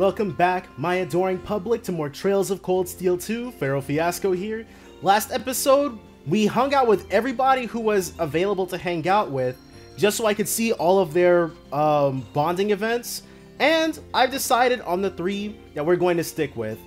Welcome back, my adoring public, to more Trails of Cold Steel 2. Pharaoh Fiasco here. Last episode, we hung out with everybody who was available to hang out with, just so I could see all of their bonding events, and I've decided on the 3 that we're going to stick with.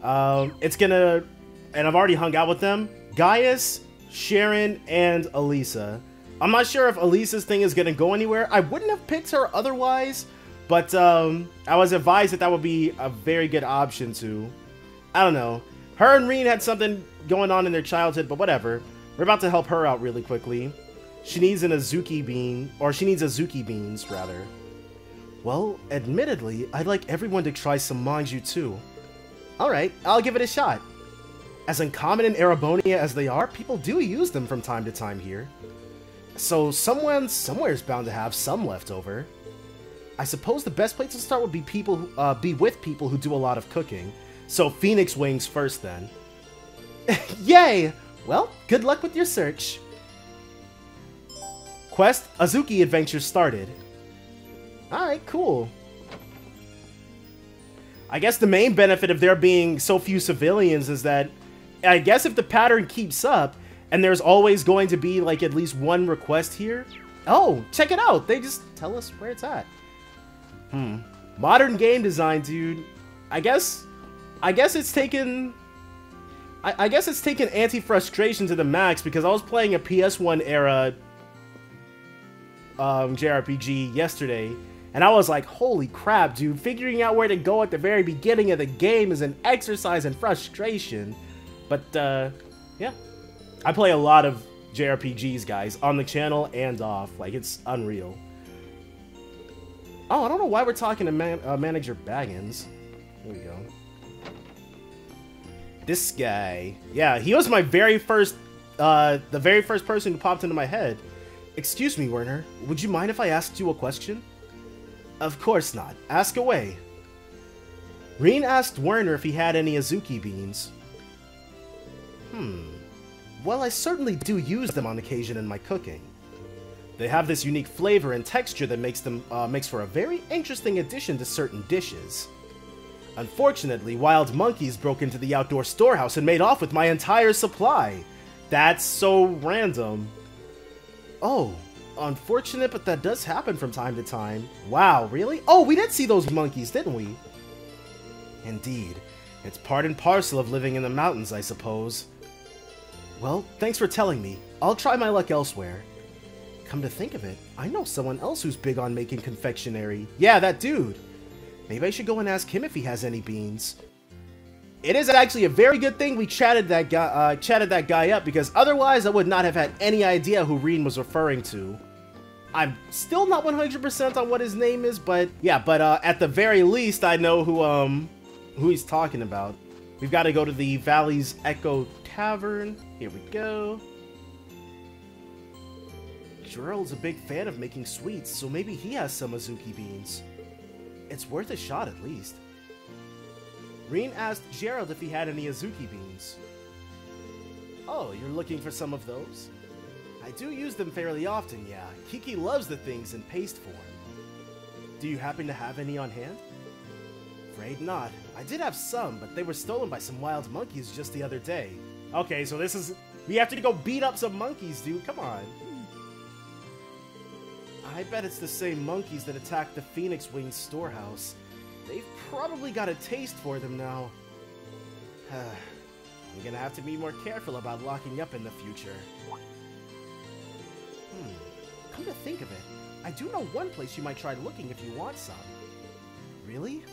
And I've already hung out with them, Gaius, Sharon, and Elisa. I'm not sure if Elisa's thing is gonna go anywhere. I wouldn't have picked her otherwise, but I was advised that that would be a very good option too. I don't know. Her and Reen had something going on in their childhood, but whatever. We're about to help her out really quickly. She needs an Azuki bean, or she needs Azuki beans, rather. Well, admittedly, I'd like everyone to try some manju too. Alright, I'll give it a shot. As uncommon in Erebonia as they are, people do use them from time to time here. So someone somewhere's bound to have some left over. I suppose the best place to start would be be with people who do a lot of cooking. So Phoenix Wings first then. Yay! Well, good luck with your search. Quest Azuki adventure started. Alright, cool. I guess the main benefit of there being so few civilians is that I guess if the pattern keeps up and there's always going to be like at least one request here. Oh, check it out. They just tell us where it's at. Modern game design, dude. I guess it's taken anti-frustration to the max, because I was playing a PS1 era JRPG yesterday, and I was like, holy crap, dude, figuring out where to go at the very beginning of the game is an exercise in frustration. But yeah, I play a lot of JRPGs, guys, on the channel and off. Like, it's unreal. Oh, I don't know why we're talking to Manager Baggins. Here we go. This guy. Yeah, he was my very first, the very first person who popped into my head. Excuse me, Werner. Would you mind if I asked you a question? Of course not. Ask away. Reen asked Werner if he had any Azuki beans. Well, I certainly do use them on occasion in my cooking. They have this unique flavor and texture that makes for a very interesting addition to certain dishes. Unfortunately, wild monkeys broke into the outdoor storehouse and made off with my entire supply. That's so random. Oh, unfortunate, but that does happen from time to time. Wow, really? Oh, we did see those monkeys, didn't we? Indeed. It's part and parcel of living in the mountains, I suppose. Well, thanks for telling me. I'll try my luck elsewhere. Come to think of it, I know someone else who's big on making confectionery. Yeah, that dude. Maybe I should go and ask him if he has any beans. It is actually a very good thing we chatted that guy up, because otherwise I would not have had any idea who Reen was referring to. I'm still not 100% on what his name is, but yeah, at the very least I know who he's talking about. We've got to go to the Valley's Echo Tavern. Here we go. Gerald's a big fan of making sweets, so maybe he has some Azuki beans. It's worth a shot at least. Reen asked Gerald if he had any Azuki beans. Oh, you're looking for some of those? I do use them fairly often, yeah. Kiki loves the things in paste form. Do you happen to have any on hand? Afraid not. I did have some, but they were stolen by some wild monkeys just the other day. Okay, so we have to go beat up some monkeys, dude. Come on. I bet it's the same monkeys that attacked the Phoenix Wings storehouse. They've probably got a taste for them now. I'm gonna have to be more careful about locking up in the future. Come to think of it, I do know one place you might try looking if you want some. Really?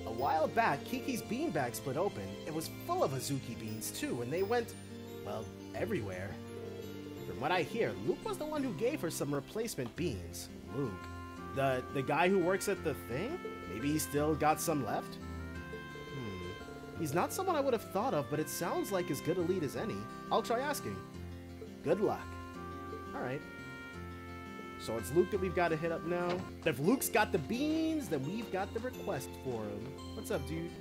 A while back, Kiki's beanbag split open. It was full of Azuki beans too, and they went, well, everywhere. From what I hear, Luke was the one who gave her some replacement beans. Luke? The guy who works at the thing? Maybe he still got some left? He's not someone I would have thought of, but it sounds like as good a lead as any. I'll try asking. Good luck. Alright. So it's Luke that we've got to hit up now. If Luke's got the beans, then we've got the request for him. What's up, dude?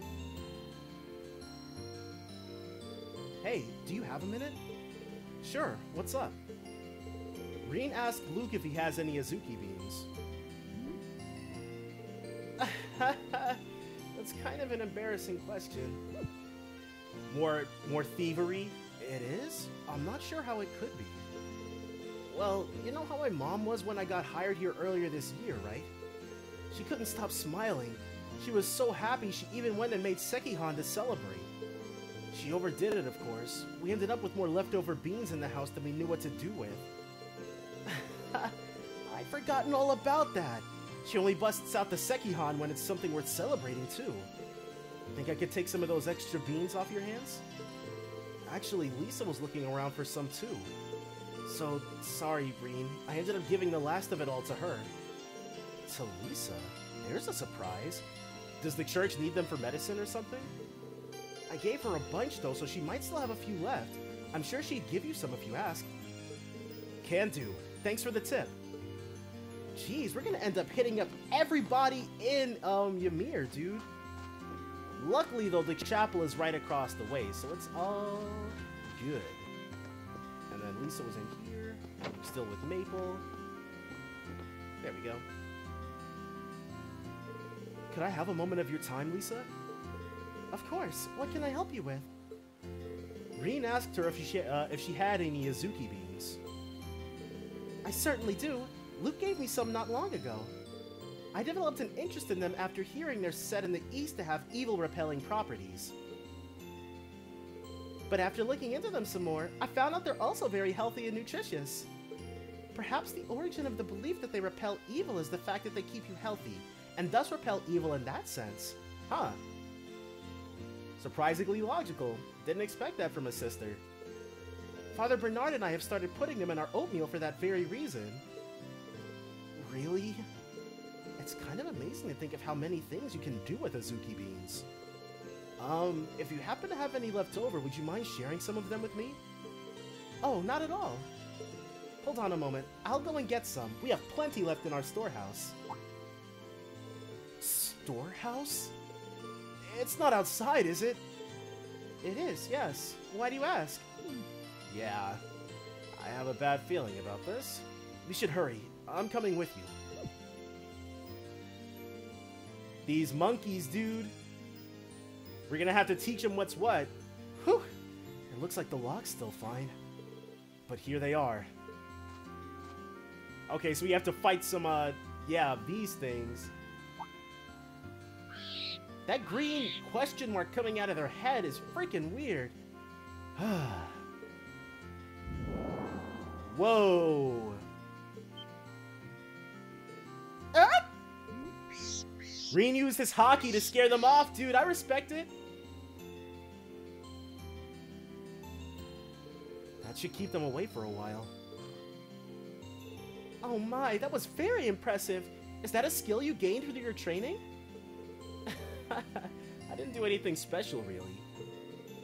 Hey, do you have a minute? Sure, what's up? Reen asked Luke if he has any Azuki beans. That's kind of an embarrassing question. More thievery? It is? I'm not sure how it could be. Well, you know how my mom was when I got hired here earlier this year, right? She couldn't stop smiling. She was so happy she even went and made Sekihan to celebrate. She overdid it, of course. We ended up with more leftover beans in the house than we knew what to do with. I'd forgotten all about that. She only busts out the Sekihan when it's something worth celebrating, too. Think I could take some of those extra beans off your hands? Actually, Lisa was looking around for some, too. So, sorry, Reen. I ended up giving the last of it all to her. To Lisa? There's a surprise. Does the church need them for medicine or something? I gave her a bunch, though, so she might still have a few left. I'm sure she'd give you some if you asked. Can do. Thanks for the tip. Jeez, we're gonna end up hitting up everybody in, Ymir, dude. Luckily, though, the chapel is right across the way, so it's all good. And then Lisa was in here, still with Maple. There we go. Could I have a moment of your time, Lisa? Of course. What can I help you with? Reen asked her if she had any Azuki beans. I certainly do. Luke gave me some not long ago. I developed an interest in them after hearing they're said in the East to have evil-repelling properties. But after looking into them some more, I found out they're also very healthy and nutritious. Perhaps the origin of the belief that they repel evil is the fact that they keep you healthy, and thus repel evil in that sense. Huh. Surprisingly logical. Didn't expect that from a sister. Father Bernard and I have started putting them in our oatmeal for that very reason. Really? It's kind of amazing to think of how many things you can do with Azuki beans. If you happen to have any left over, would you mind sharing some of them with me? Oh, not at all. Hold on a moment. I'll go and get some. We have plenty left in our storehouse. Storehouse? It's not outside, is it? It is, yes. Why do you ask? Yeah, I have a bad feeling about this. We should hurry. I'm coming with you. These monkeys, dude. We're gonna have to teach them what's what. Whew. It looks like the lock's still fine. But here they are. Okay, so we have to fight some, yeah, these things. That green question mark coming out of their head is freaking weird. Whoa. Ah! Reen used his hockey to scare them off, dude. I respect it. That should keep them away for a while. Oh my, that was very impressive. Is that a skill you gained through your training? I didn't do anything special, really.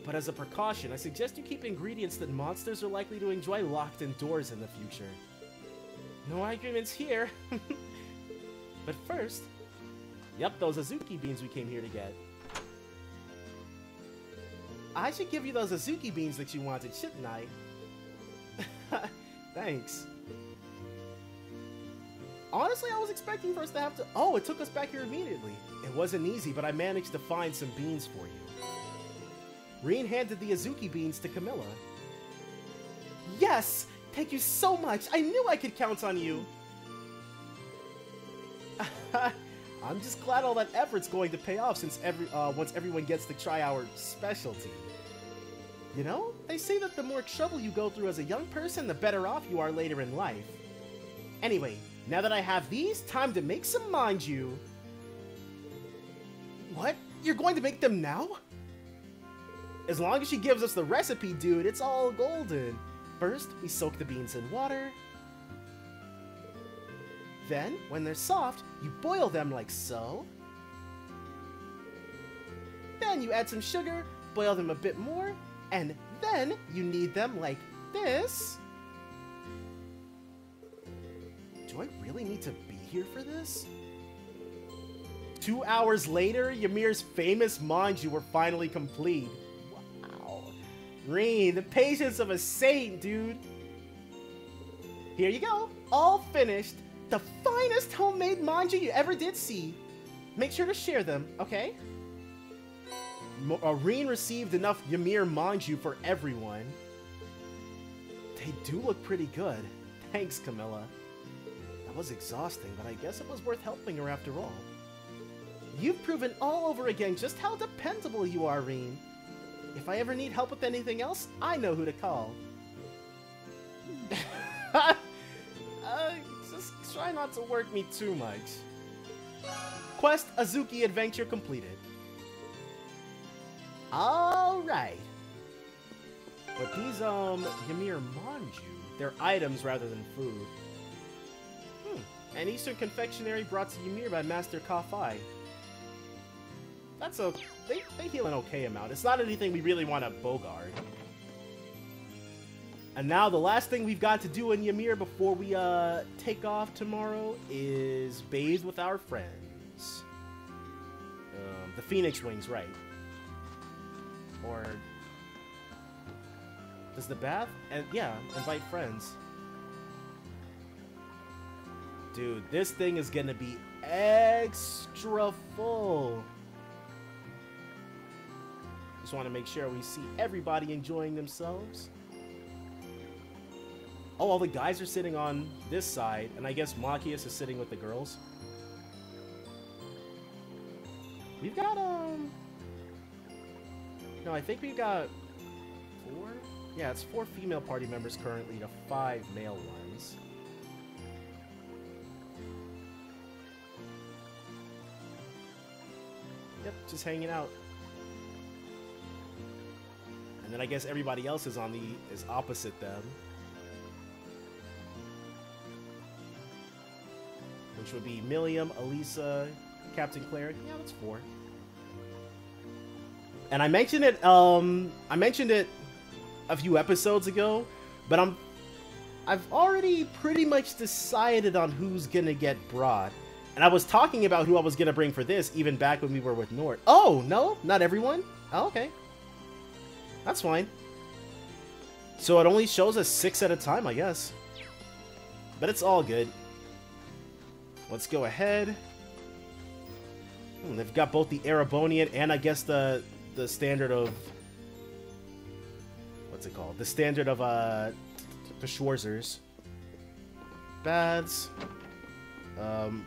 But as a precaution, I suggest you keep ingredients that monsters are likely to enjoy locked indoors in the future. No arguments here. But first... Yep, those Azuki beans we came here to get. I should give you those Azuki beans that you wanted, shouldn't I? Thanks. Honestly, I was expecting for us to have to... Oh, it took us back here immediately. It wasn't easy, but I managed to find some beans for you. Reen handed the Azuki beans to Camilla. Yes! Thank you so much! I knew I could count on you! I'm just glad all that effort's going to pay off since once everyone gets to try our specialty. You know, they say that the more trouble you go through as a young person, the better off you are later in life. Anyway, now that I have these, time to make some manju. What? You're going to make them now? As long as she gives us the recipe, dude, it's all golden. First, we soak the beans in water. Then, when they're soft, you boil them like so. Then you add some sugar, boil them a bit more, and then you knead them like this. Do I really need to be here for this? 2 hours later, Ymir's famous manju were finally complete. Wow. Reen, the patience of a saint, dude. Here you go, all finished. The finest homemade manju you ever did see. Make sure to share them, okay? Reen received enough Ymir Manju for everyone. They do look pretty good. Thanks, Camilla. That was exhausting, but I guess it was worth helping her after all. You've proven all over again just how dependable you are, Reen. If I ever need help with anything else, I know who to call. Just try not to work me too much. Quest Azuki Adventure completed. Alright. But these, Ymir Manju, they're items rather than food. An Eastern confectionery brought to Ymir by Master Ka-Fi. That's they heal an okay amount. It's not anything we really want to bogard. And now the last thing we've got to do in Ymir before we take off tomorrow is bathe with our friends. The Phoenix Wings, right? Or does the bath? And yeah, invite friends. Dude, this thing is gonna be extra full. Just want to make sure we see everybody enjoying themselves. Oh, all the guys are sitting on this side, and I guess Machias is sitting with the girls. We've got, no, I think we've got 4? Yeah, it's 4 female party members currently to 5 male ones. Yep, just hanging out. And then I guess everybody else is is opposite them. Which would be Milliam, Elisa, Captain Claire. Yeah, that's 4. And I mentioned it a few episodes ago, but I've already pretty much decided on who's gonna get brought. And I was talking about who I was gonna bring for this even back when we were with Nort. Oh, no? Not everyone? Oh, okay. That's fine. So it only shows us 6 at a time, I guess. But it's all good. Let's go ahead. They've got both the Erebonian and I guess the standard of... What's it called? The standard of the Schwarzers. Baths. Can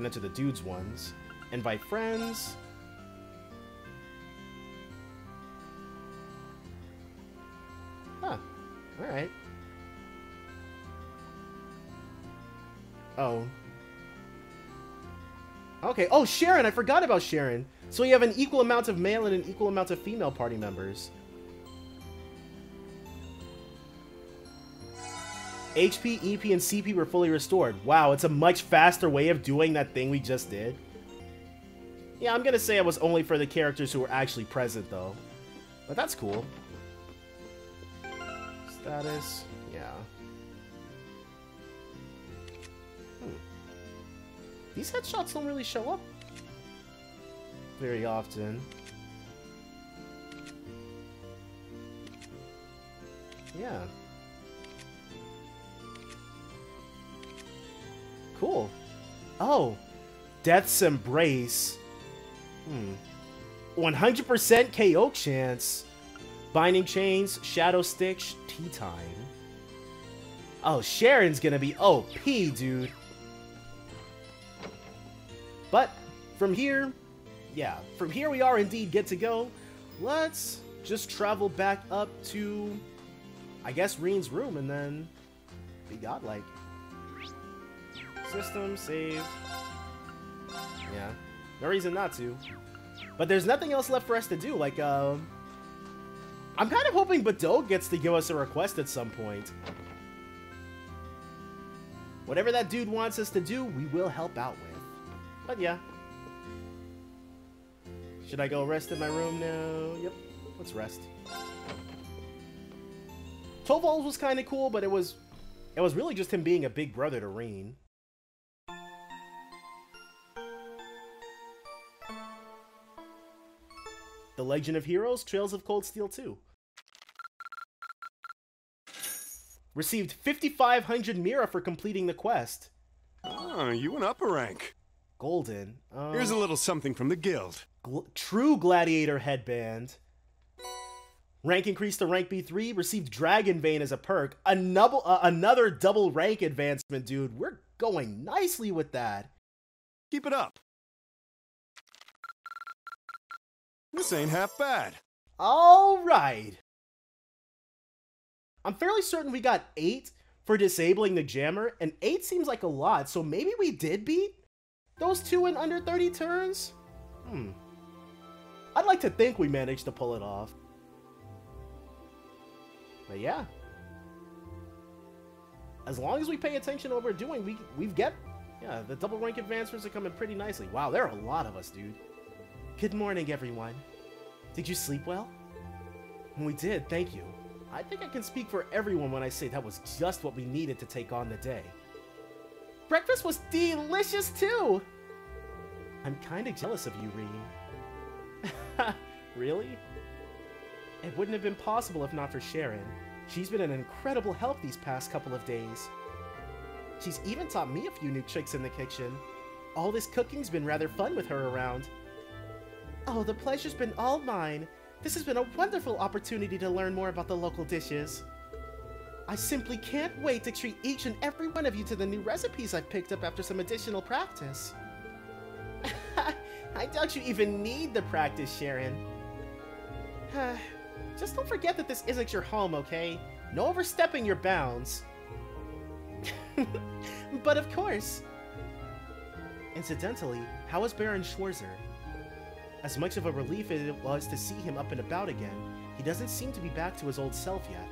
enter the dudes ones. Invite friends. Huh. Alright. Oh. Okay. Oh, Sharon! I forgot about Sharon! So you have an equal amount of male and an equal amount of female party members. HP, EP, and CP were fully restored. Wow, it's a much faster way of doing that thing we just did. Yeah, I'm gonna say it was only for the characters who were actually present, though. But that's cool. Status, yeah. These headshots don't really show up very often. Yeah. Cool. Oh, Death's Embrace. 100% KO chance. Binding Chains, Shadow Stick, Tea Time. Oh, Sharon's gonna be OP, dude. But from here, yeah, from here we are indeed good to go. Let's just travel back up to, I guess, Reen's room and then be godlike. System, save. Yeah, no reason not to. But there's nothing else left for us to do. Like, I'm kind of hoping Badou gets to give us a request at some point. Whatever that dude wants us to do, we will help out with. But yeah. Should I go rest in my room now? Yep, let's rest. Torvald was kind of cool, but it was really just him being a big brother to Reen. The Legend of Heroes, Trails of Cold Steel 2. Received 5,500 Mira for completing the quest. Ah, you an upper rank. Golden. Here's a little something from the guild. True gladiator headband. Rank increased to rank B3. Received Dragon Vein as a perk. Another double rank advancement, dude. We're going nicely with that. Keep it up. This ain't half bad. All right. I'm fairly certain we got 8 for disabling the jammer, and 8 seems like a lot, so maybe we did beat those 2 in under 30 turns? I'd like to think we managed to pull it off. But yeah. As long as we pay attention to what we're doing, yeah, the double rank advancements are coming pretty nicely. Wow, there are a lot of us, dude. Good morning, everyone. Did you sleep well? We did, thank you. I think I can speak for everyone when I say that was just what we needed to take on the day. Breakfast was delicious too! I'm kinda jealous of you, Reen. Really? It wouldn't have been possible if not for Sharon. She's been an incredible help these past couple of days. She's even taught me a few new tricks in the kitchen. All this cooking's been rather fun with her around. Oh, the pleasure's been all mine. This has been a wonderful opportunity to learn more about the local dishes. I simply can't wait to treat each and every one of you to the new recipes I've picked up after some additional practice. I doubt you even need the practice, Sharon. Just don't forget that this isn't your home, okay? No overstepping your bounds. But of course. Incidentally, how is Baron Schwarzer? As much of a relief as it was to see him up and about again, he doesn't seem to be back to his old self yet.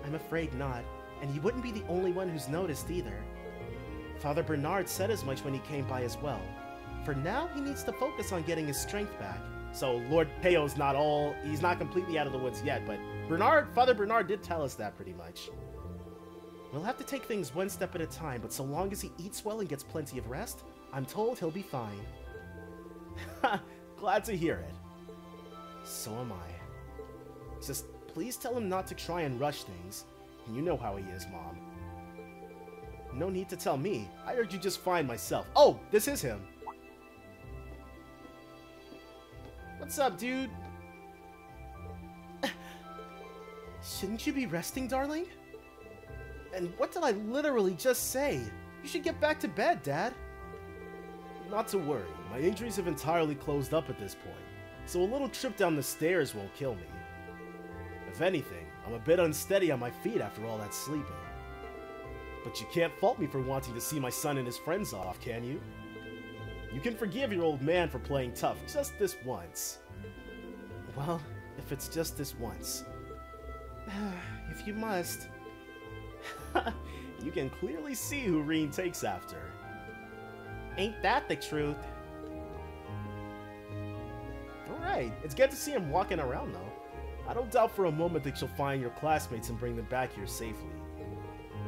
I'm afraid not, and he wouldn't be the only one who's noticed either. Father Bernard said as much when he came by as well. For now, he needs to focus on getting his strength back. So Lord Teo's he's not completely out of the woods yet, but Father Bernard did tell us that pretty much. We'll have to take things one step at a time, but so long as he eats well and gets plenty of rest, I'm told he'll be fine. Glad to hear it. So am I. Just please tell him not to try and rush things. You know how he is, Mom. No need to tell me. I heard you just fine myself. Oh, this is him. What's up, dude? Shouldn't you be resting, darling? And what did I literally just say? You should get back to bed, Dad. Not to worry, my injuries have entirely closed up at this point, so a little trip down the stairs won't kill me. If anything, I'm a bit unsteady on my feet after all that sleeping. But you can't fault me for wanting to see my son and his friends off, can you? You can forgive your old man for playing tough just this once. Well, if it's just this once. If you must. You can clearly see who Reen takes after. Ain't that the truth? Alright, it's good to see him walking around though. I don't doubt for a moment that you'll find your classmates and bring them back here safely.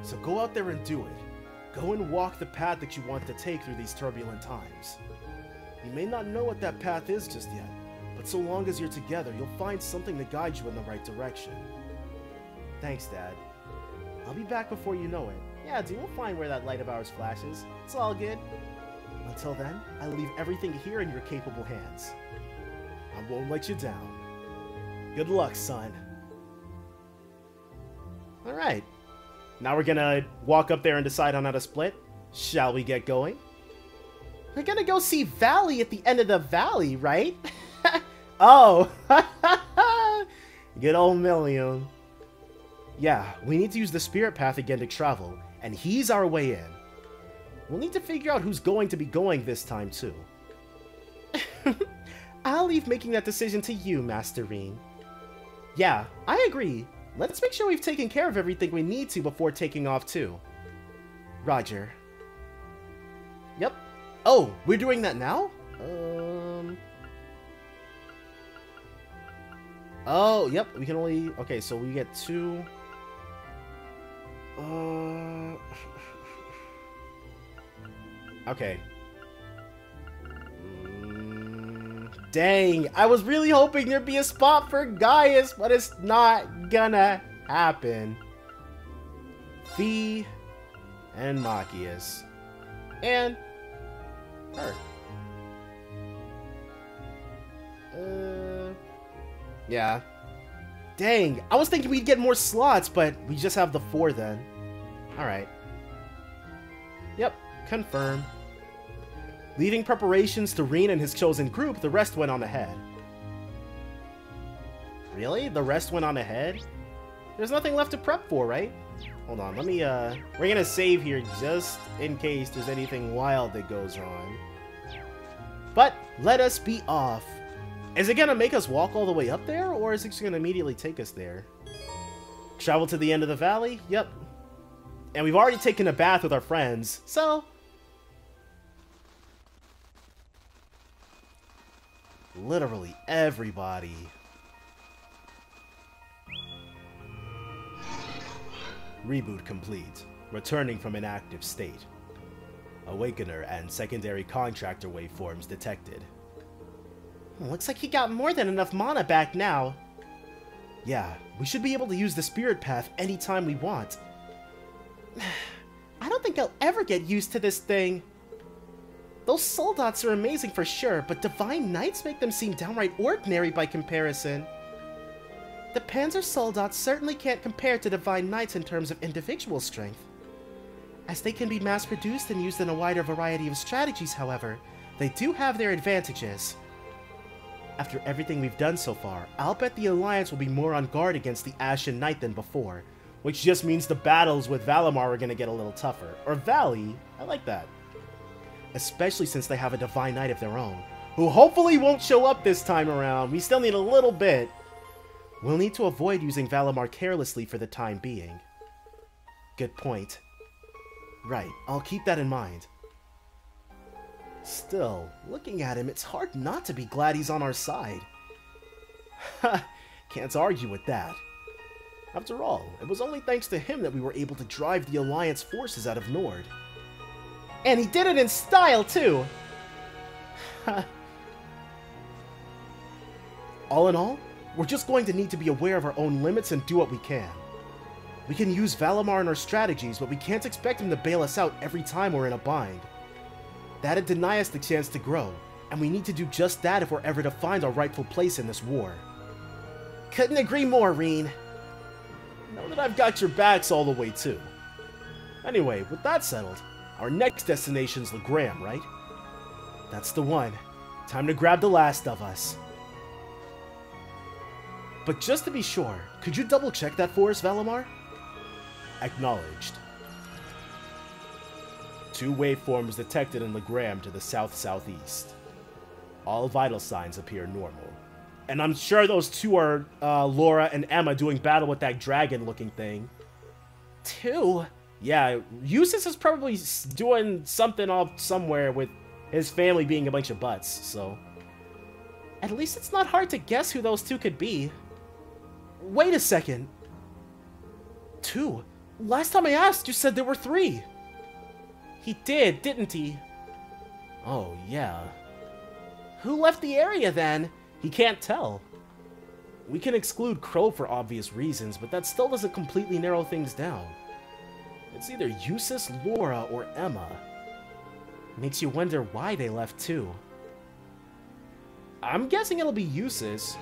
So go out there and do it. Go and walk the path that you want to take through these turbulent times. You may not know what that path is just yet, but so long as you're together, you'll find something to guide you in the right direction. Thanks, Dad. I'll be back before you know it. Yeah, dude, we'll find where that light of ours flashes. It's all good. Until then, I leave everything here in your capable hands. I won't let you down. Good luck, son. Alright. Now we're gonna walk up there and decide on how to split. Shall we get going? We're gonna go see Valley at the end of the valley, right? Oh! Good old Million. Yeah, we need to use the spirit path again to travel, and he's our way in. We'll need to figure out who's going to be going this time, too. I'll leave making that decision to you, Master Reen. Yeah, I agree. Let's make sure we've taken care of everything we need to before taking off, too. Roger. Yep. Oh, we're doing that now? Oh, yep, we can only... Okay, so we get 2... Okay. Dang, I was really hoping there'd be a spot for Gaius, but it's not gonna happen. Fee and Machias. And Her. Yeah. Dang, I was thinking we'd get more slots, but we just have the 4 then. Alright. Yep, confirm. Leaving preparations to Reen and his chosen group, the rest went on ahead. Really? The rest went on ahead? There's nothing left to prep for, right? Hold on, let me, we're gonna save here just in case there's anything wild that goes on. But, let us be off. Is it gonna make us walk all the way up there, or is it just gonna immediately take us there? Travel to the end of the valley? Yep. And we've already taken a bath with our friends, so... literally everybody. Reboot complete. Returning from an active state. Awakener and secondary contractor waveforms detected. Looks like he got more than enough mana back now. Yeah, we should be able to use the spirit path anytime we want. I don't think I'll ever get used to this thing. Those soldats are amazing for sure, but Divine Knights make them seem downright ordinary by comparison. The Panzer Soldats certainly can't compare to Divine Knights in terms of individual strength. As they can be mass-produced and used in a wider variety of strategies, however, they do have their advantages. After everything we've done so far, I'll bet the Alliance will be more on guard against the Ashen Knight than before, which just means the battles with Valimar are gonna get a little tougher. Or Valley, I like that. Especially since they have a Divine Knight of their own, who hopefully won't show up this time around. We still need a little bit. We'll need to avoid using Valimar carelessly for the time being. Good point. Right, I'll keep that in mind. Still, looking at him, it's hard not to be glad he's on our side. Ha! Can't argue with that. After all, it was only thanks to him that we were able to drive the Alliance forces out of Nord. And he did it in style, too! All in all, we're just going to need to be aware of our own limits and do what we can. We can use Valimar in our strategies, but we can't expect him to bail us out every time we're in a bind. That'd deny us the chance to grow, and we need to do just that if we're ever to find our rightful place in this war. Couldn't agree more, Reen. Know that I've got your backs all the way, too. Anyway, with that settled, our next destination's Legram, right? That's the one. Time to grab the last of us. But just to be sure, could you double-check that for us, Valimar? Acknowledged. 2 waveforms detected in Legram to the south-southeast. All vital signs appear normal. And I'm sure those 2 are Laura and Emma doing battle with that dragon-looking thing. 2? Yeah, Eustace is probably doing something off somewhere with his family being a bunch of butts, so... At least it's not hard to guess who those 2 could be. Wait a second. 2? Last time I asked, you said there were 3. He did, didn't he? Oh, yeah. Who left the area, then? He can't tell. We can exclude Crow for obvious reasons, but that still doesn't completely narrow things down. It's either Eustace, Laura, or Emma. Makes you wonder why they left, too. I'm guessing it'll be Eustace.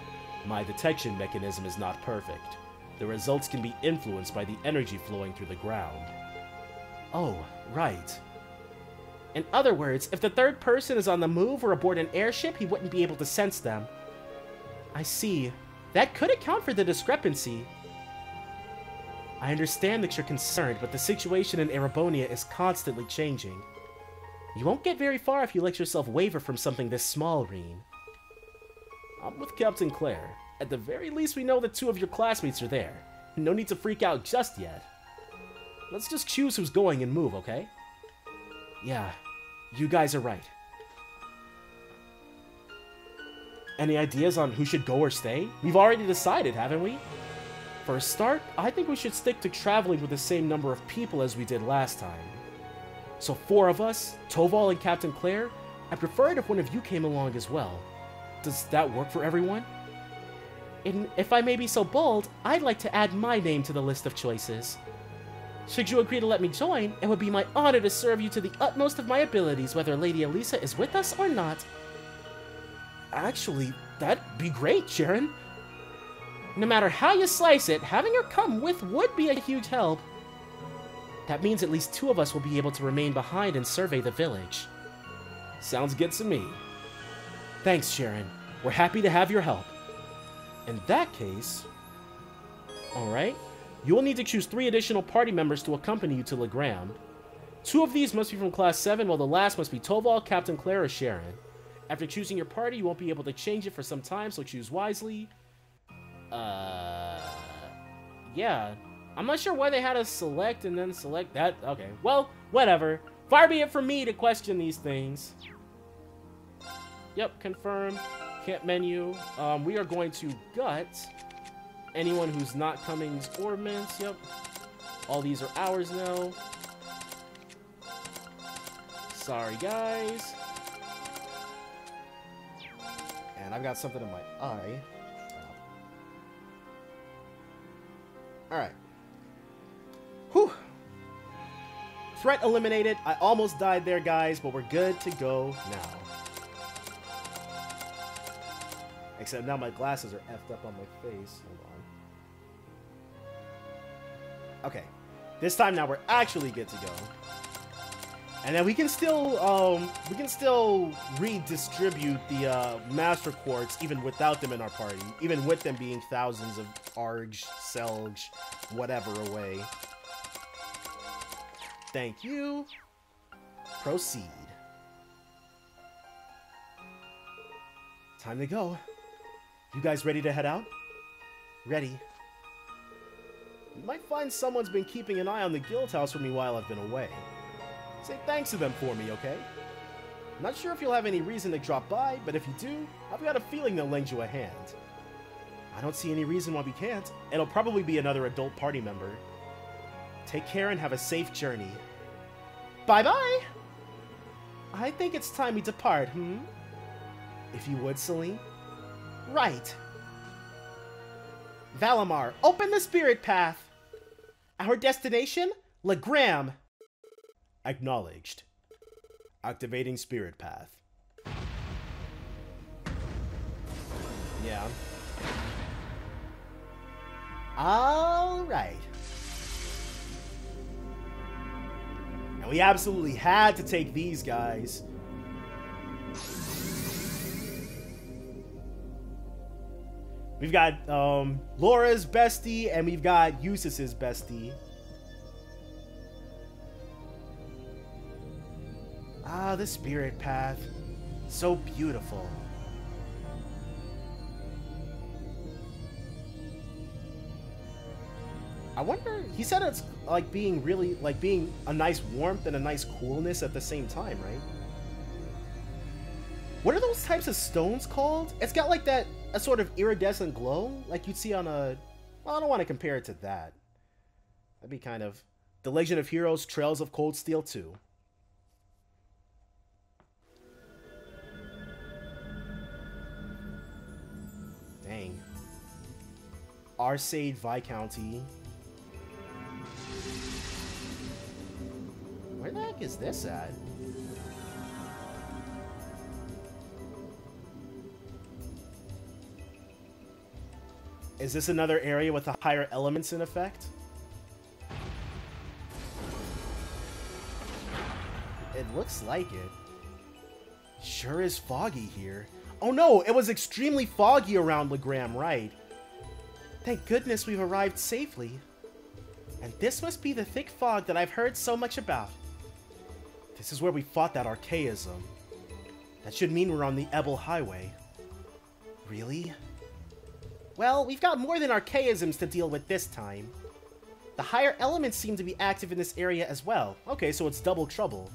My detection mechanism is not perfect. The results can be influenced by the energy flowing through the ground. Oh, right. In other words, if the third person is on the move or aboard an airship, he wouldn't be able to sense them. I see. That could account for the discrepancy. I understand that you're concerned, but the situation in Erebonia is constantly changing. You won't get very far if you let yourself waver from something this small, Reen. I'm with Captain Claire. At the very least, we know that 2 of your classmates are there. No need to freak out just yet. Let's just choose who's going and move, okay? Yeah, you guys are right. Any ideas on who should go or stay? We've already decided, haven't we? For a start, I think we should stick to traveling with the same number of people as we did last time. So 4 of us, Toval and Captain Claire, I'd prefer it if one of you came along as well. Does that work for everyone? And if I may be so bold, I'd like to add my name to the list of choices. Should you agree to let me join, it would be my honor to serve you to the utmost of my abilities, whether Lady Elisa is with us or not. Actually, that'd be great, Sharon. No matter how you slice it, having her come with would be a huge help. That means at least 2 of us will be able to remain behind and survey the village. Sounds good to me. Thanks, Sharon. We're happy to have your help. In that case... Alright. You will need to choose 3 additional party members to accompany you to Legram. 2 of these must be from Class 7, while the last must be Toval, Captain Claire, or Sharon. After choosing your party, you won't be able to change it for some time, so choose wisely. Yeah. I'm not sure why they had us select and then select that. Okay, well, whatever. Far be it from me to question these things. Yep, confirm. Camp menu. We are going to gut anyone who's not Cummings Ordnance. Yep. All these are ours now. Sorry, guys. And I've got something in my eye. Alright. Whew. Threat eliminated. I almost died there, guys, but we're good to go now. Except now my glasses are effed up on my face. Hold on. Okay. This time now we're actually good to go. And then we can still redistribute the Master Quartz even without them in our party. Even with them being thousands of Arg, Selg, whatever away. Thank you. Proceed. Time to go. You guys ready to head out? Ready. You might find someone's been keeping an eye on the guild house for me while I've been away. Say thanks to them for me, okay? I'm not sure if you'll have any reason to drop by, but if you do, I've got a feeling they'll lend you a hand. I don't see any reason why we can't. It'll probably be another adult party member. Take care and have a safe journey. Bye-bye! I think it's time we depart, If you would, Celine. Right. Valimar, open the spirit path. Our destination? Legram. Acknowledged. Activating spirit path. Yeah. Alright. And we absolutely had to take these guys. We've got Laura's bestie, and we've got Eustace's bestie. Ah, the spirit path. So beautiful. I wonder, he said it's like being really, like being a nice warmth and a nice coolness at the same time, right? What are those types of stones called? It's got like that, a sort of iridescent glow, like you'd see on a, well, I don't want to compare it to that. That'd be kind of The Legend of Heroes Trails of Cold Steel 2. Dang. Arcade Viscounty. Where the heck is this at? Is this another area with the higher elements in effect? It looks like it. Sure is foggy here. Oh no, it was extremely foggy around Legram, right? Thank goodness we've arrived safely. And this must be the thick fog that I've heard so much about. This is where we fought that archaism. That should mean we're on the Ebel Highway. Really? Well, we've got more than archaisms to deal with this time. The higher elements seem to be active in this area as well. Okay, so it's double trouble.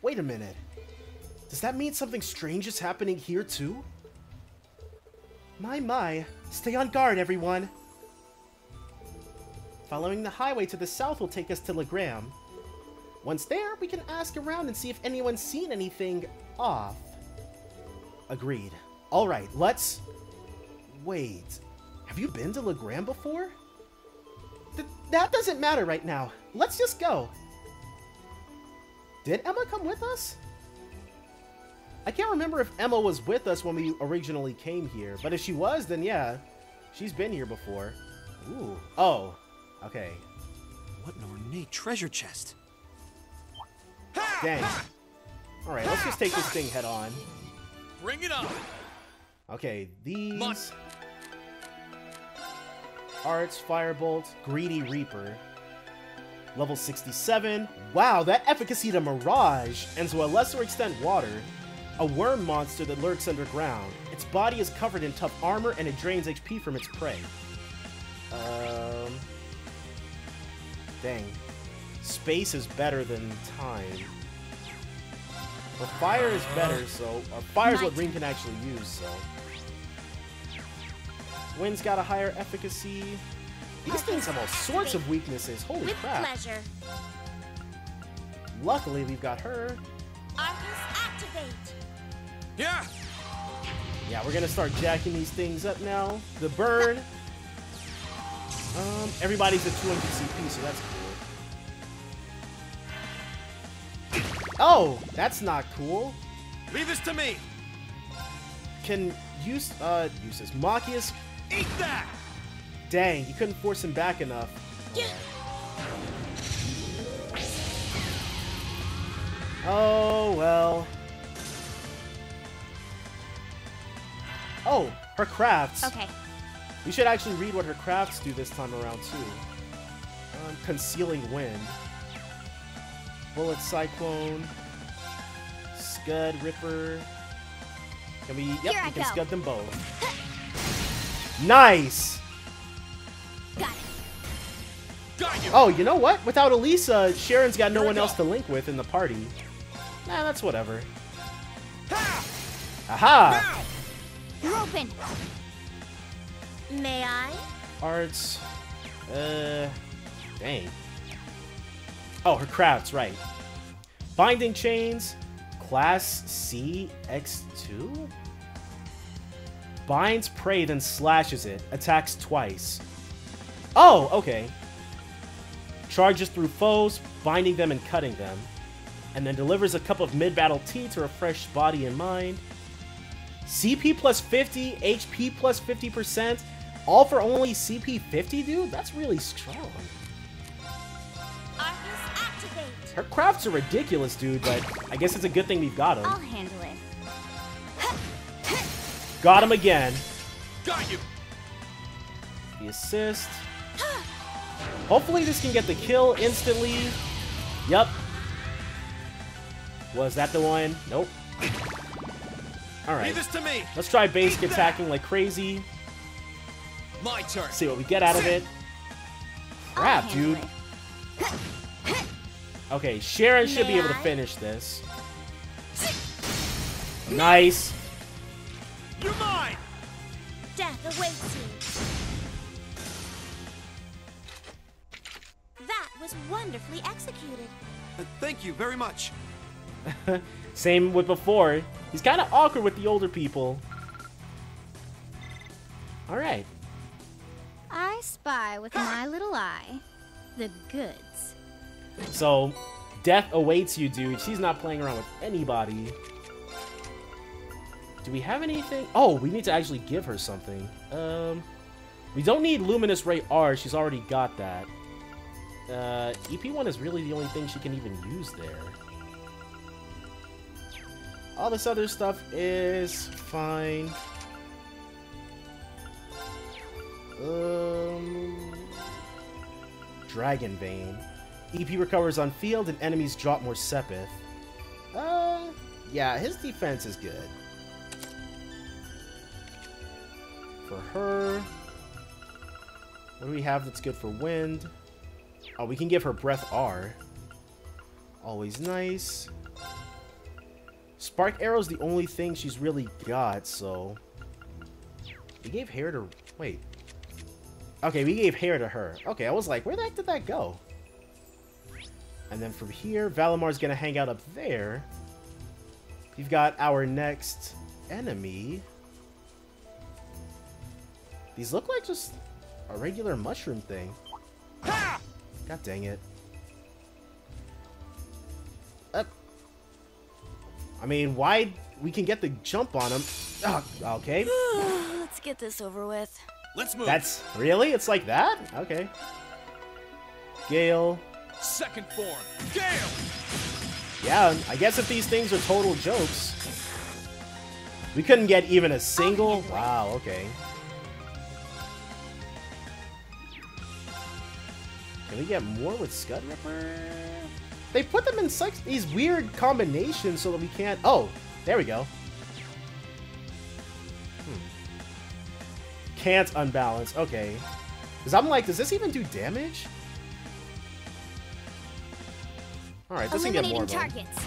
Wait a minute. Does that mean something strange is happening here too? My. Stay on guard, everyone. Following the highway to the south will take us to Legram. Once there, we can ask around and see if anyone's seen anything off. Agreed. Alright, let's... Wait. Have you been to Legram before? That doesn't matter right now. Let's just go. Did Emma come with us? I can't remember if Emma was with us when we originally came here, but if she was, then yeah, she's been here before. Ooh. Oh. Okay. What an ornate treasure chest. Dang. Alright, let's just take this thing head on. Bring it on. Okay, these... Arts, Firebolt, Greedy Reaper. Level 67. Wow, that efficacy to Mirage, and to a lesser extent Water. A worm monster that lurks underground. Its body is covered in tough armor and it drains HP from its prey. Dang. Space is better than time. But fire is better, so... fire is what Ring can actually use, so... Wind's got a higher efficacy. These things have all sorts of weaknesses. Holy crap. Pleasure. Luckily, we've got her. Arcus, activate. Yeah. Yeah, we're gonna start jacking these things up now. The burn. Everybody's at 200 CP, so that's cool. Oh, that's not cool. Leave this to me. Can use this. Machias. Eat that. Dang, you couldn't force him back enough. Oh, well. Oh, her crafts. Okay. We should actually read what her crafts do this time around, too. Concealing Wind. Bullet Cyclone. Scud Ripper. Can we... Yep, we can scud them both. Nice! Got it. Got you. Oh, you know what? Without Elisa, Sharon's got no one else to link with in the party. Nah, that's whatever. Aha! Now. You're open. May I? Arts. Dang. Oh, her crafts, right. Binding Chains. Class C X2? Binds prey, then slashes it. Attacks twice. Oh, okay. Charges through foes, binding them and cutting them. And then delivers a cup of mid-battle tea to refresh body and mind. CP plus 50, HP plus 50%. All for only CP 50, dude? That's really strong. Arcus, activate. Her crafts are ridiculous, dude, but I guess it's a good thing we've got I'll them. handle it. Got him again. Got you. The assist. Hopefully this can get the kill instantly. Yep. Was that the one? Nope. Alright. Leave this to me. Let's try basic attacking like crazy. My turn. See what we get out of it. Crap, I'll dude. handle Okay, Sharon should be able to finish this. Nice. You're mine. Death awaits you. That was wonderfully executed. Thank you very much. Same with before. He's kind of awkward with the older people. Alright. I spy with my little eye the goods. So, death awaits you, dude. She's not playing around with anybody. Do we have anything? Oh, we need to actually give her something. We don't need Luminous Ray R. She's already got that. EP1 is really the only thing she can even use there. All this other stuff is fine. Dragon Vein. EP recovers on field and enemies drop more Sepith. Yeah, his defense is good. For her, what do we have that's good for wind? Oh, we can give her Breath R. Always nice. Spark Arrow's the only thing she's really got, so... We gave hair to... Wait. Okay, we gave hair to her. Okay, I was like, where the heck did that go? And then from here, Valamar's gonna hang out up there. We've got our next enemy. These look like just a regular mushroom thing. Ha! God dang it. I mean, why... We can get the jump on him. Oh, okay. Let's get this over with. Let's move. That's... Really? It's like that? Okay. Gale. Second form. Gale! Yeah, I guess if these things are total jokes... We couldn't get even a single... Wow, okay. Can we get more with Scud Ripper? They put them in such these weird combinations so that we can't... Oh, there we go. Can't unbalance. Okay. Because I'm like, does this even do damage? Alright, this can get more, though. Targets.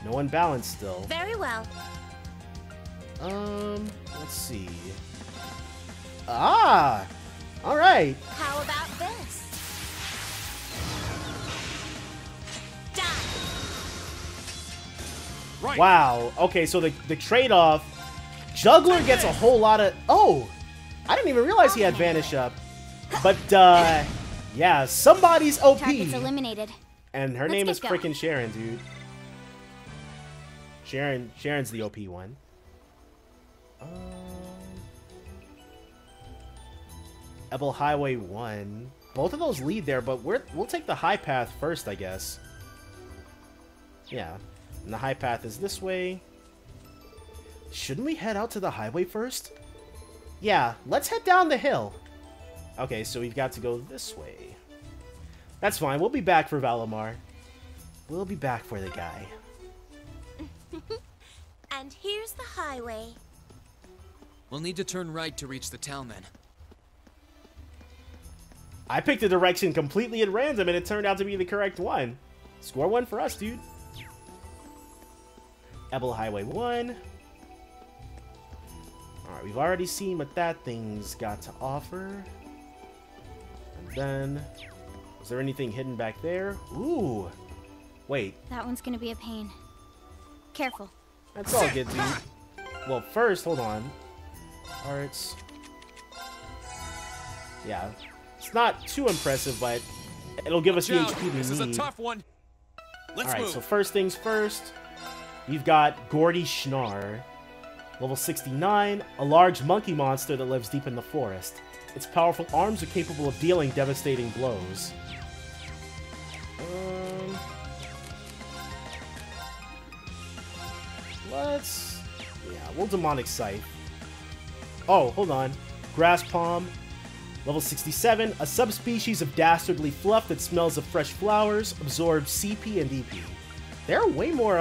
No unbalance still. Very well. Let's see. Ah! Alright. How about this? Die. Right. Wow. Okay, so the trade-off... Juggler gets a whole lot of... Oh! I didn't even realize he had Vanish up. But, yeah, somebody's OP. Targets eliminated. And her Let's name get is going. frickin' Sharon, dude. Sharon's the OP one. Ebel Highway 1. Both of those lead there, but we'll take the high path first, I guess. Yeah. And the high path is this way. Shouldn't we head out to the highway first? Yeah, let's head down the hill. Okay, so we've got to go this way. That's fine. We'll be back for Valimar. We'll be back for the guy. And here's the highway. We'll need to turn right to reach the town then. I picked a direction completely at random and it turned out to be the correct one. Score one for us, dude. Ebel Highway 1. Alright, we've already seen what that thing's got to offer. And then... is there anything hidden back there? Ooh! Wait. That one's gonna be a pain. Careful. That's all good, dude. Well, first, hold on. Arts. Yeah. It's not too impressive, but it'll give us the Watch out. HP we need. This is a tough one. Let's Alright, move. so first things first. We've got Gordy Schnar. Level 69, a large monkey monster that lives deep in the forest. Its powerful arms are capable of dealing devastating blows. We'll Demonic Scythe. Oh, hold on. Grass Palm. Level 67, a subspecies of dastardly fluff that smells of fresh flowers, absorbs CP and DP. There are way more,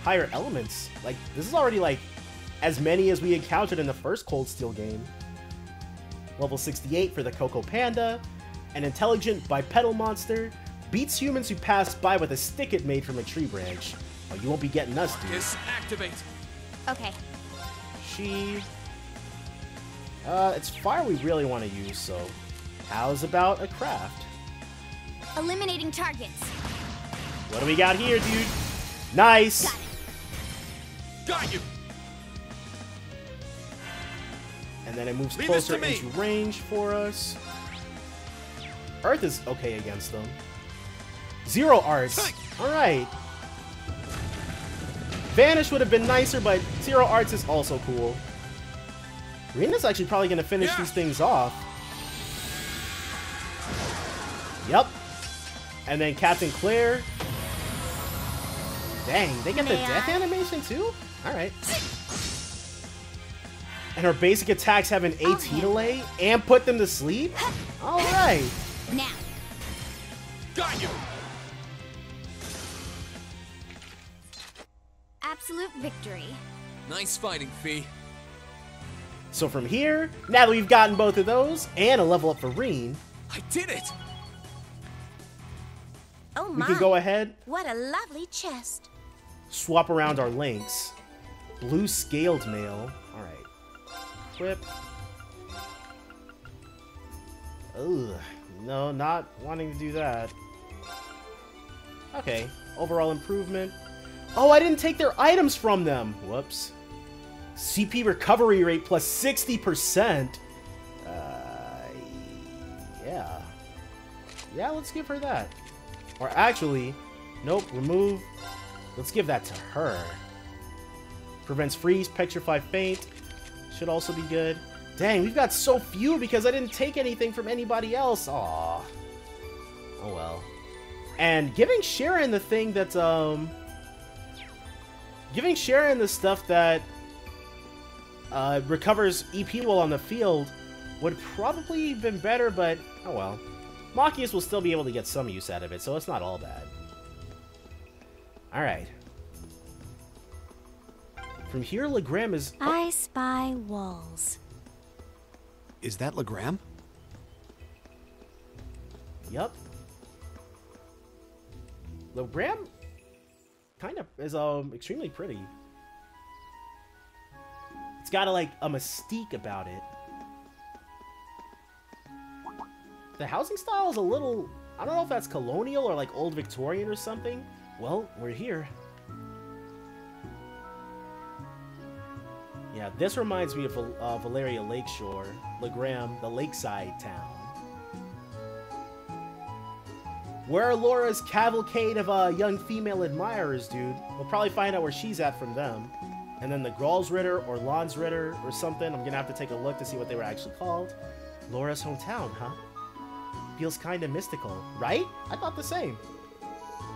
higher elements. Like, this is already, like, as many as we encountered in the first Cold Steel game. Level 68 for the Coco Panda, an intelligent bipedal monster, beats humans who pass by with a stick it made from a tree branch. Oh, you won't be getting us, dude. Activate. Okay. It's fire we really want to use, so how's about a craft? Eliminating targets. What do we got here, dude? Nice! Got it. Got you. And then it moves Leave this closer to me. into range for us. Earth is okay against them. Zero arts. Alright. Vanish would have been nicer, but Zero Arts is also cool. Rena's actually probably going to finish these things off. Yep. And then Captain Claire. Dang, they get the death animation too? Alright. And her basic attacks have an AT delay and put them to sleep? Alright. Now. Got you. Absolute victory. Nice fighting, Fee. So from here, now that we've gotten both of those, and a level up for Reen, I did it. Oh we my. can go ahead, What a lovely chest. swap around our links. Blue Scaled Mail. Alright. Equip. Ugh. No, not wanting to do that. Okay. Overall improvement. Oh, I didn't take their items from them! Whoops. CP recovery rate plus 60%. Yeah, let's give her that. Or actually, nope, remove. Let's give that to her. Prevents freeze, petrify, faint. Should also be good. Dang, we've got so few because I didn't take anything from anybody else. Aww. Oh well. And giving Sharon the thing that's, giving Sharon the stuff that recovers EP while on the field would probably have been better, but oh well. Machias will still be able to get some use out of it, so it's not all bad. Alright. From here, Legram is... I spy walls. Is that Legram? Yup. Legram kind of is extremely pretty. It's got like a mystique about it. The housing style is a little... I don't know if that's colonial or like old Victorian or something. Well, we're here. Yeah, this reminds me of Valeria Lakeshore, Legram, the lakeside town. Where are Laura's cavalcade of young female admirers, dude? We'll probably find out where she's at from them. And then the Gralsritter or Lonsritter or something. I'm gonna have to take a look to see what they were actually called. Laura's hometown, huh? Feels kinda mystical, right? I thought the same.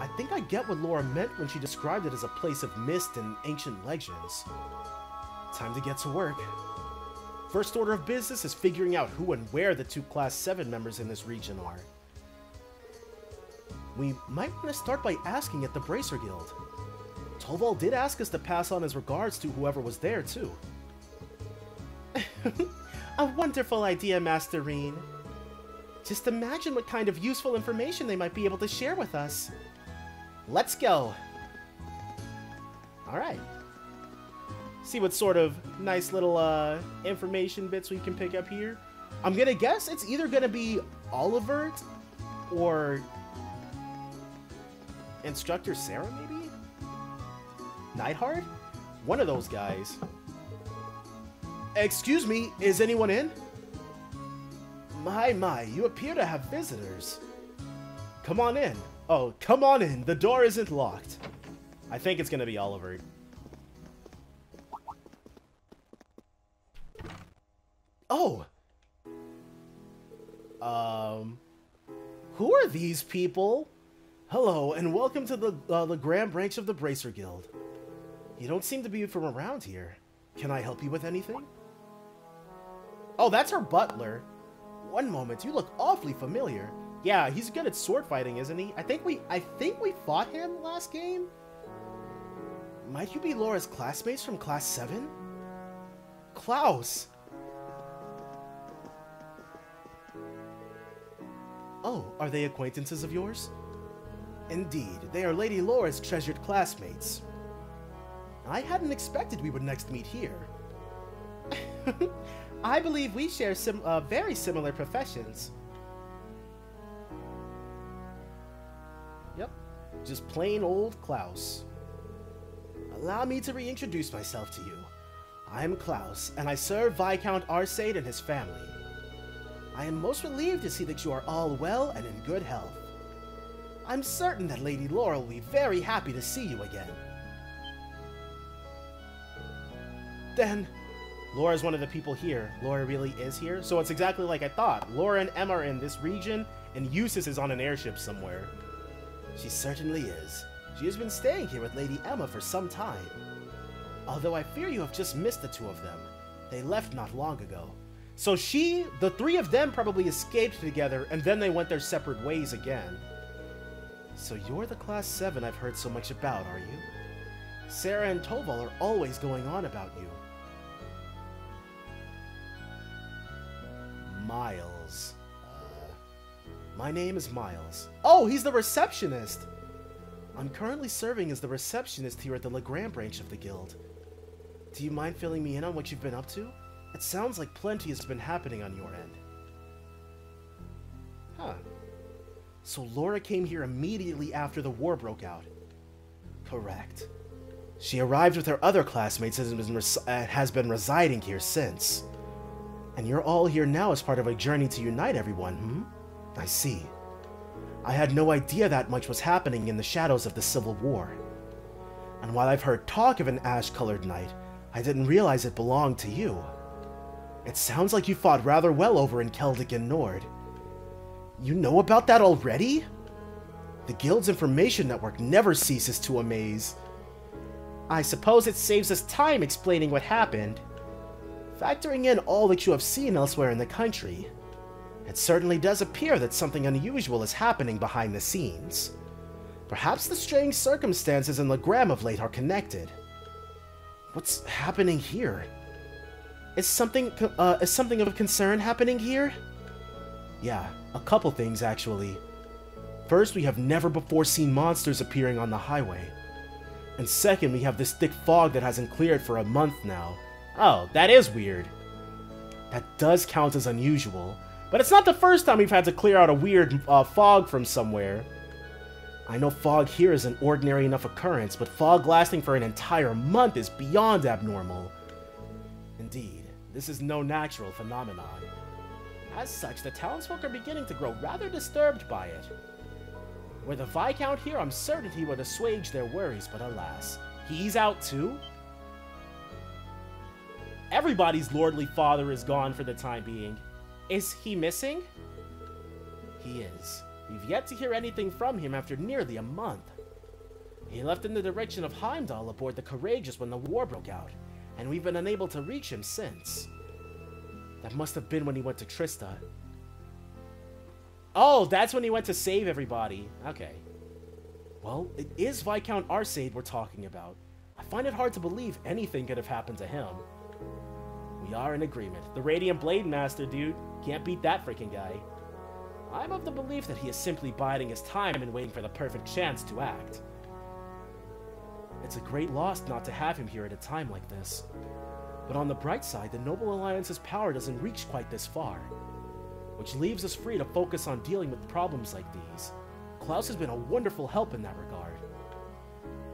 I think I get what Laura meant when she described it as a place of mist and ancient legends. Time to get to work. First order of business is figuring out who and where the two Class 7 members in this region are. We might want to start by asking at the Bracer Guild. Toval did ask us to pass on his regards to whoever was there, too. A wonderful idea, Master Reen. Just imagine what kind of useful information they might be able to share with us. Let's go. Alright. See what sort of nice little information bits we can pick up here. I'm gonna guess it's either gonna be Olivert or Instructor Sarah, maybe? Nightheart? One of those guys. Excuse me, is anyone in? My, you appear to have visitors. Come on in. Oh, come on in. The door isn't locked. I think it's gonna be Olivert. Oh! Who are these people? Hello, and welcome to the Legram branch of the Bracer Guild. You don't seem to be from around here. Can I help you with anything? Oh, that's our butler. One moment, you look awfully familiar. Yeah, he's good at sword fighting, isn't he? I think we fought him last game? Might you be Laura's classmates from Class 7? Klaus! Oh, are they acquaintances of yours? Indeed, they are Lady Laura's treasured classmates. I hadn't expected we would next meet here. I believe we share very similar professions. Yep, just plain old Klaus. Allow me to reintroduce myself to you. I'm Klaus, and I serve Viscount Arcade and his family. I am most relieved to see that you are all well and in good health. I'm certain that Lady Laura will be very happy to see you again. Then, Laura's one of the people here. Laura really is here, so it's exactly like I thought. Laura and Emma are in this region, and Eustace is on an airship somewhere. She certainly is. She has been staying here with Lady Emma for some time. Although I fear you have just missed the two of them. They left not long ago. So the three of them probably escaped together, and then they went their separate ways again. So you're the Class 7 I've heard so much about, are you? Sarah and Toval are always going on about you. Miles. My name is Miles. Oh, he's the receptionist! I'm currently serving as the receptionist here at the Legram branch of the guild. Do you mind filling me in on what you've been up to? It sounds like plenty has been happening on your end. Huh. So Laura came here immediately after the war broke out. Correct. She arrived with her other classmates and has been residing here since. And you're all here now as part of a journey to unite everyone, I see. I had no idea that much was happening in the shadows of the Civil War. And while I've heard talk of an ash-colored knight, I didn't realize it belonged to you. It sounds like you fought rather well over in Celtic and Nord. You know about that already? The Guild's information network never ceases to amaze. I suppose it saves us time explaining what happened. Factoring in all that you have seen elsewhere in the country, it certainly does appear that something unusual is happening behind the scenes. Perhaps the strange circumstances in Legram of late are connected. What's happening here? Is something of concern happening here? Yeah, a couple things actually. First, we have never before seen monsters appearing on the highway. And second, we have this thick fog that hasn't cleared for a month now. Oh, that is weird. That does count as unusual, but it's not the first time we've had to clear out a weird fog from somewhere. I know fog here is an ordinary enough occurrence, but fog lasting for an entire month is beyond abnormal. Indeed, this is no natural phenomenon. As such, the townsfolk are beginning to grow rather disturbed by it. Were the Viscount here, I'm certain he would assuage their worries, but alas, he's out too? Everybody's lordly father is gone for the time being. Is he missing? He is. We've yet to hear anything from him after nearly a month. He left in the direction of Heimdall aboard the Courageous when the war broke out, and we've been unable to reach him since. That must have been when he went to Trista. Oh, that's when he went to save everybody. Okay. Well, it is Viscount Arcade we're talking about. I find it hard to believe anything could have happened to him. We are in agreement. The Radiant Blade Master, dude. Can't beat that freaking guy. I'm of the belief that he is simply biding his time and waiting for the perfect chance to act. It's a great loss not to have him here at a time like this. But on the bright side, the Noble Alliance's power doesn't reach quite this far, which leaves us free to focus on dealing with problems like these. Klaus has been a wonderful help in that regard,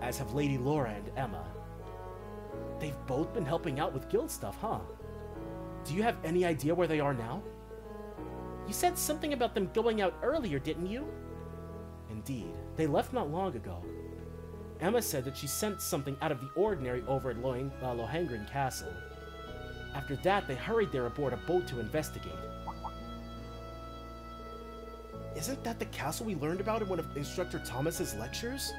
as have Lady Laura and Emma. They've both been helping out with guild stuff, huh? Do you have any idea where they are now? You said something about them going out earlier, didn't you? Indeed, they left not long ago. Emma said that she sensed something out of the ordinary over at Lohengrin Castle. After that, they hurried there aboard a boat to investigate. Isn't that the castle we learned about in one of Instructor Thomas's lectures?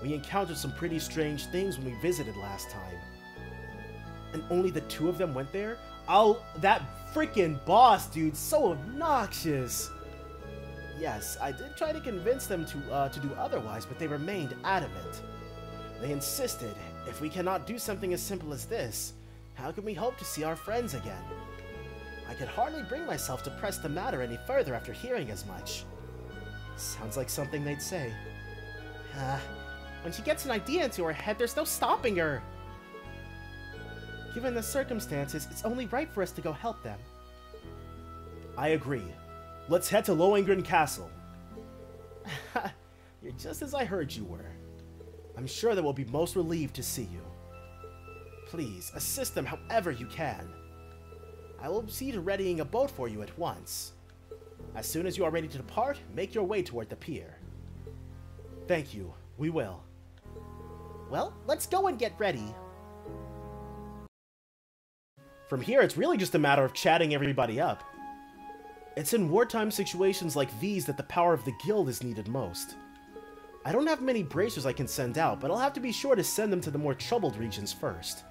We encountered some pretty strange things when we visited last time. And only the two of them went there? Oh, that freaking boss, dude, so obnoxious! Yes, I did try to convince them to do otherwise, but they remained adamant. They insisted, if we cannot do something as simple as this, how can we hope to see our friends again? I could hardly bring myself to press the matter any further after hearing as much. Sounds like something they'd say. When she gets an idea into her head, there's no stopping her! Given the circumstances, it's only right for us to go help them. I agree. Let's head to Lohengrin Castle. You're just as I heard you were. I'm sure they will be most relieved to see you. Please, assist them however you can. I will see to readying a boat for you at once. As soon as you are ready to depart, make your way toward the pier. Thank you. We will. Well, let's go and get ready. From here, it's really just a matter of chatting everybody up. It's in wartime situations like these that the power of the guild is needed most. I don't have many bracers I can send out, but I'll have to be sure to send them to the more troubled regions first.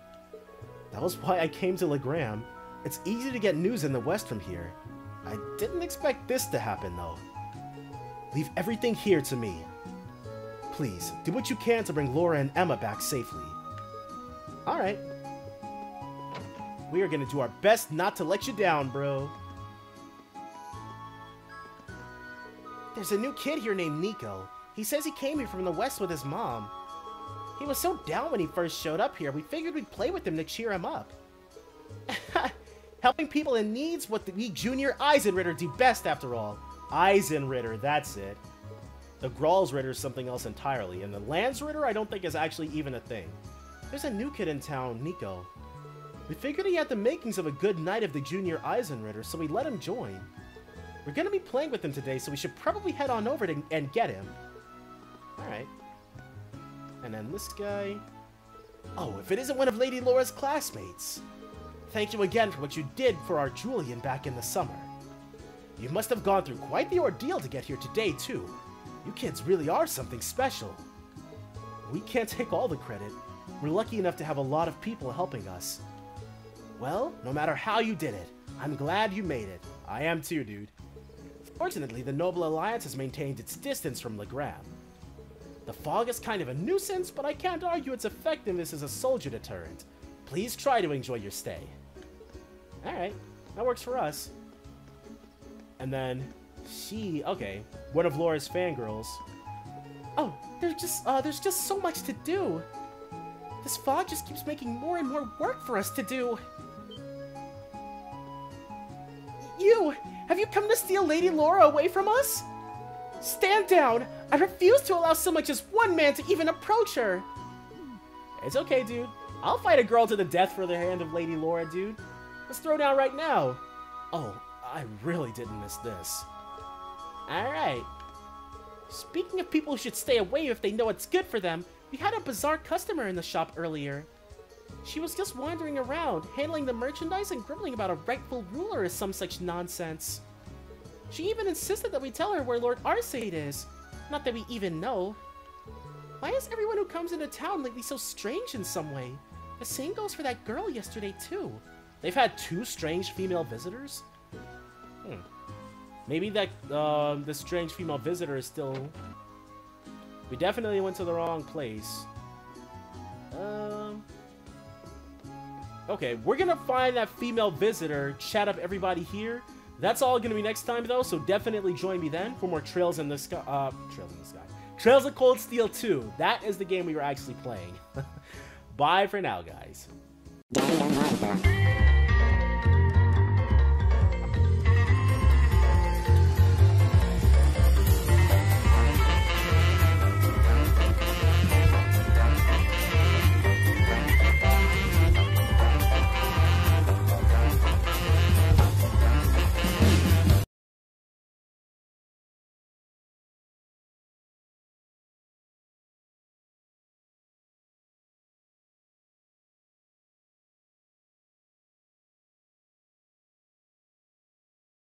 That was why I came to Legram. It's easy to get news in the west from here. I didn't expect this to happen, though. Leave everything here to me. Please, do what you can to bring Laura and Emma back safely. Alright. We are gonna do our best not to let you down, bro. There's a new kid here named Nico. He says he came here from the west with his mom. He was so down when he first showed up here, we figured we'd play with him to cheer him up. Helping people in need's what we junior Eisenritter do best, after all. Eisenritter, that's it. The Gralsritter is something else entirely, and the Landsritter I don't think is actually even a thing. There's a new kid in town, Nico. We figured he had the makings of a good knight of the junior Eisenritter, so we let him join. We're gonna be playing with him today, so we should probably head on over and get him. Alright. And then this guy... Oh, if it isn't one of Lady Laura's classmates. Thank you again for what you did for our Julian back in the summer. You must have gone through quite the ordeal to get here today, too. You kids really are something special. We can't take all the credit. We're lucky enough to have a lot of people helping us. Well, no matter how you did it, I'm glad you made it. I am too, dude. Fortunately, the Noble Alliance has maintained its distance from Legram. The fog is kind of a nuisance, but I can't argue its effectiveness as a soldier deterrent. Please try to enjoy your stay. Alright, that works for us. And then, okay, one of Laura's fangirls. Oh, there's just so much to do. This fog just keeps making more and more work for us to do. Have you come to steal Lady Laura away from us? Stand down! I refuse to allow so much as one man to even approach her! It's okay, dude. I'll fight a girl to the death for the hand of Lady Laura, dude. Let's throw down right now. Oh, I really didn't miss this. Alright. Speaking of people who should stay away if they know what's good for them, we had a bizarre customer in the shop earlier. She was just wandering around, handling the merchandise and grumbling about a rightful ruler or some such nonsense. She even insisted that we tell her where Lord Arcade is. Not that we even know. Why is everyone who comes into town lately so strange in some way? The same goes for that girl yesterday, too. They've had 2 strange female visitors? Maybe that, the strange female visitor is still... We definitely went to the wrong place. Okay, we're gonna find that female visitor, chat up everybody here. That's all gonna be next time, though, so definitely join me then for more Trails in the Sky. Trails of Cold Steel 2. That is the game we were actually playing. Bye for now, guys.